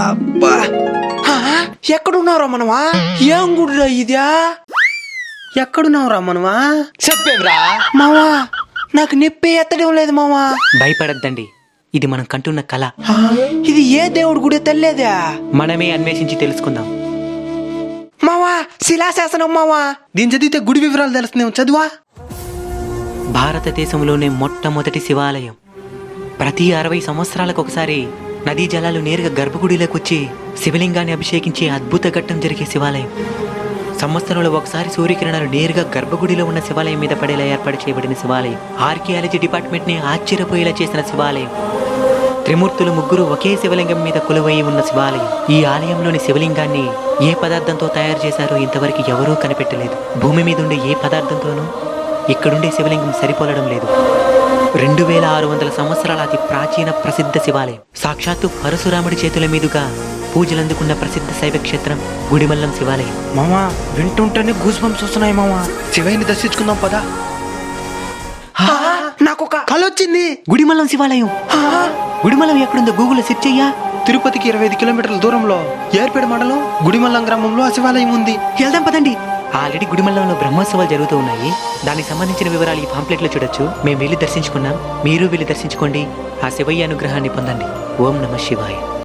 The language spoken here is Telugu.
అబ్బా ఎక్కడున్నారా మనమా? ఏం గుడిరా ఇదా? ఎక్కడున్నావురా మనమా? చెప్పేమ్రా మావా నాకు నొప్పి ఎత్తడం లేదు మావా. భయపడద్దండి, ఇది మనం కంటున్న కళ. ఇది ఏ దేవుడి గుడి తెల్లేదా? మనమే అన్వేషించి తెలుసుకుందాం. మావా శిలాశాసనం మావా. దీని చదివితే గుడి వివరాలు తెలుస్తున్నాం, చదువా. భారతదేశంలోనే మొట్టమొదటి శివాలయం. ప్రతి 60 సంవత్సరాలకు ఒకసారి నదీ జలాలు నేరుగా గర్భగుడిలోకి వచ్చి శివలింగాన్ని అభిషేకించే అద్భుత ఘట్టం జరిగే శివాలయం. సంవత్సరంలో ఒకసారి సూర్యకిరణాలు నేరుగా గర్భగుడిలో ఉన్న శివాలయం మీద పడేలా ఏర్పాటు చేయబడిన శివాలయం. ఆర్కియాలజీ డిపార్ట్మెంట్ ని ఆశ్చర్యపోయేలా చేసిన శివాలయం. త్రిమూర్తులు ముగ్గురు ఒకే శివలింగం మీద కొలువై ఉన్న శివాలయం. ఈ ఆలయంలోని శివలింగాన్ని ఏ పదార్థంతో తయారు చేశారో ఇంతవరకు ఎవరూ కనిపెట్టలేదు. భూమి మీద ఉండే ఏ పదార్థంతోనూ ఇక్కడుండే శివలింగం సరిపోలడం లేదు. 2600 సంవత్సరాల అతి ప్రాచీన ప్రసిద్ధ శివాలయం. సాక్షాత్తు పరశురాముడి చేతుల మీదుగా పూజలందుకున్న ప్రసిద్ధ శైవ క్షేత్రం గుడిమల్లం శివాలయం. మామా వింటుంటేనే గూస్ బంప్స్ వస్తున్నాయి మామా. శివయ్యని దర్శించుకుందాం పదా. నాకు ఒక కళ వచ్చింది. గుడిమల్లం శివాలయం. గుడిమల్లం ఎక్కడుందో గూగుల్లో సెర్చ్ చెయ్యా. తిరుపతికి 25 కిలోమీటర్ల దూరంలో ఏర్పేట మండలం గుడిమల్లం గ్రామంలో ఆ శివాలయం ఉంది. వెళ్దాం పదండి. ఆల్రెడీ గుడిమల్లంలో బ్రహ్మోత్సవాలు జరుగుతూ ఉన్నాయి. దానికి సంబంధించిన వివరాలు ఈ పాంప్లెట్ లో చూడొచ్చు. మేము వెళ్ళి దర్శించుకున్నాం, మీరు వెళ్ళి దర్శించుకోండి. ఆ శివయ్య అనుగ్రహాన్ని పొందండి. ఓం నమః శివాయ.